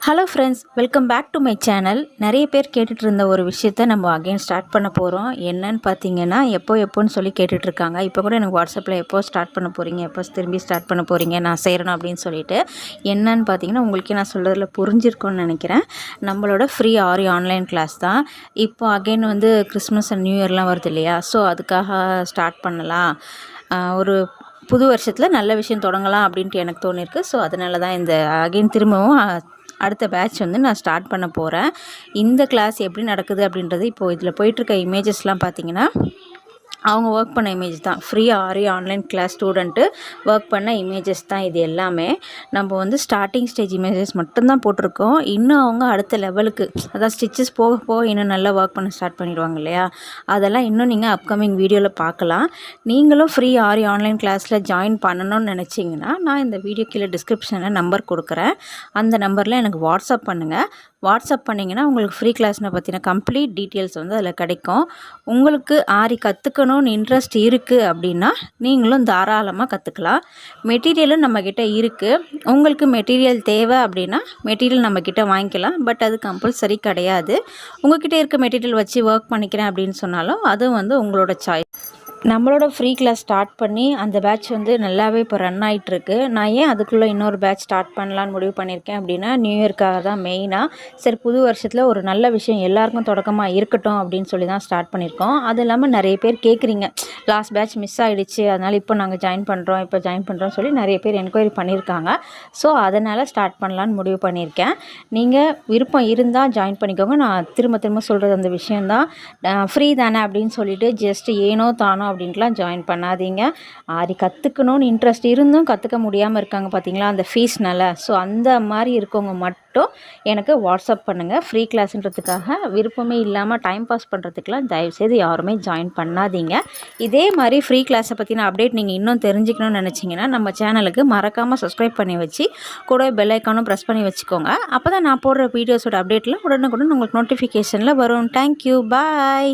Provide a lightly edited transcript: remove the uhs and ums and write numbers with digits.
Hello friends, welcome back to my channel. நிறைய பேர் கேட்டுட்டு இருந்த ஒரு விஷயத்த நம்ம அகைன் ஸ்டார்ட் பண்ண போகிறோம். என்னன்னு பார்த்தீங்கன்னா, எப்போன்னு சொல்லி கேட்டுட்ருக்காங்க. இப்போ கூட எனக்கு வாட்ஸ்அப்பில் எப்போ ஸ்டார்ட் பண்ண போகிறீங்க, எப்போ திரும்பி ஸ்டார்ட் பண்ண போகிறீங்க, நான் செய்கிறேன் அப்படின்னு சொல்லிட்டு. என்னன்னு பார்த்தீங்கன்னா, உங்களுக்கே நான் சொல்கிறதுல புரிஞ்சிருக்கும்னு நினைக்கிறேன். நம்மளோட ஃப்ரீ ஆரி ஆன்லைன் கிளாஸ் தான். இப்போ அகைன் கிறிஸ்மஸ் அண்ட் நியூ இயர்லாம் வருது இல்லையா, ஸோ அதுக்காக ஸ்டார்ட் பண்ணலாம். ஒரு புது வருஷத்தில் நல்ல விஷயம் தொடங்கலாம் அப்படின்ட்டு எனக்கு தோணிருக்கு. ஸோ அதனால தான் இந்த அகைன் திரும்பவும் அடுத்த பேட்ச் நான் ஸ்டார்ட் பண்ண போகிறேன். இந்த கிளாஸ் எப்படி நடக்குது அப்படின்றது இப்போது இதில் போயிட்டுருக்க இமேஜஸ்லாம் பார்த்தீங்கன்னா, அவங்க ஒர்க் பண்ண இமேஜ் தான். ஃப்ரீ ஆரி ஆன்லைன் கிளாஸ் ஸ்டூடெண்ட்டு ஒர்க் பண்ண இமேஜஸ் தான் இது எல்லாமே. நம்ம ஸ்டார்டிங் ஸ்டேஜ் இமேஜஸ் மட்டும்தான் போட்டிருக்கோம். இன்னும் அவங்க அடுத்த லெவலுக்கு, அதாவது ஸ்டிச்சஸ் போக போக இன்னும் நல்லா ஒர்க் பண்ண ஸ்டார்ட் பண்ணிடுவாங்க இல்லையா, அதெல்லாம் இன்னும் நீங்கள் அப்கமிங் வீடியோவில் பார்க்கலாம். நீங்களும் ஃப்ரீ ஆரி ஆன்லைன் கிளாஸில் ஜாயின் பண்ணணும்னு நினச்சிங்கன்னா, நான் இந்த வீடியோ கீழே டிஸ்கிரிப்ஷனில் நம்பர் கொடுக்குறேன். அந்த நம்பரில் எனக்கு வாட்ஸ்அப் பண்ணுங்கள். வாட்ஸ்அப் பண்ணிங்கன்னா உங்களுக்கு ஃப்ரீ கிளாஸ்னை பற்றின கம்ப்ளீட் டீட்டெயில்ஸ் அதில் கிடைக்கும். உங்களுக்கு ஆரி கற்றுக்கணும்னு இன்ட்ரெஸ்ட் இருக்குது அப்படின்னா நீங்களும் தாராளமாக கற்றுக்கலாம். மெட்டீரியலும் நம்மக்கிட்ட இருக்குது. உங்களுக்கு மெட்டீரியல் தேவை அப்படின்னா மெட்டீரியல் நம்மக்கிட்ட வாங்கிக்கலாம். பட் அது கம்பல்சரி கிடையாது. உங்கள்கிட்ட இருக்க மெட்டீரியல் வச்சு ஒர்க் பண்ணிக்கிறேன் அப்படின்னு சொன்னாலும் அதுவும் உங்களோட சாய்ஸ். நம்மளோட ஃப்ரீ கிளாஸ் ஸ்டார்ட் பண்ணி அந்த பேட்ச் நல்லாவே இப்போ ரன் ஆகிட்டுருக்கு. நான் ஏன் அதுக்குள்ளே இன்னொரு பேட்ச் ஸ்டார்ட் பண்ணலான்னு முடிவு பண்ணியிருக்கேன் அப்படின்னா, நியூ இயர்க்காக தான் மெயினாக. சரி, புது வருஷத்தில் ஒரு நல்ல விஷயம் எல்லாருக்கும் தொடக்கமாக இருக்கட்டும் அப்படின்னு சொல்லி தான் ஸ்டார்ட் பண்ணியிருக்கோம். அது இல்லாமல் நிறைய பேர் கேட்குறீங்க, லாஸ்ட் பேட்ச் மிஸ் ஆகிடுச்சு, அதனால் இப்போ நாங்கள் ஜாயின் பண்ணுறோம் சொல்லி நிறைய பேர் என்கொயரி பண்ணியிருக்காங்க. ஸோ அதனால் ஸ்டார்ட் பண்ணலான்னு முடிவு பண்ணியிருக்கேன். நீங்கள் விருப்பம் இருந்தால் ஜாயின் பண்ணிக்கோங்க. நான் திரும்ப சொல்கிறது அந்த விஷயந்தான். ஃப்ரீ தானே அப்படின்னு சொல்லிட்டு ஜஸ்ட் ஏனோ தானோ அப்படின்ட்டுலாம் ஜாயின் பண்ணாதீங்க. ஆரி கற்றுக்கணும்னு இன்ட்ரெஸ்ட் இருந்தும் கற்றுக்க முடியாமல் இருக்காங்க பார்த்தீங்களா, அந்த ஃபீஸ்னால். ஸோ அந்த மாதிரி இருக்கவங்க மட்டும் எனக்கு வாட்ஸ்அப் பண்ணுங்கள். ஃப்ரீ கிளாஸுன்றதுக்காக விருப்பமே இல்லாமல் டைம் பாஸ் பண்ணுறதுக்கெலாம் தயவுசெய்து யாருமே ஜாயின் பண்ணாதீங்க. இதே மாதிரி ஃப்ரீ கிளாஸை பற்றின அப்டேட் நீங்கள் இன்னும் தெரிஞ்சுக்கணும்னு நினச்சிங்கன்னா நம்ம சேனலுக்கு மறக்காமல் சப்ஸ்கிரைப் பண்ணி வச்சு கூட பெல் ஐக்கானும் ப்ரெஸ் பண்ணி வச்சுக்கோங்க. அப்போ தான் நான் போடுற வீடியோஸோட அப்டேட்டில் உடனுக்குடன் உங்களுக்கு நோட்டிஃபிகேஷனில் வரும். தேங்க்யூ, பாய்.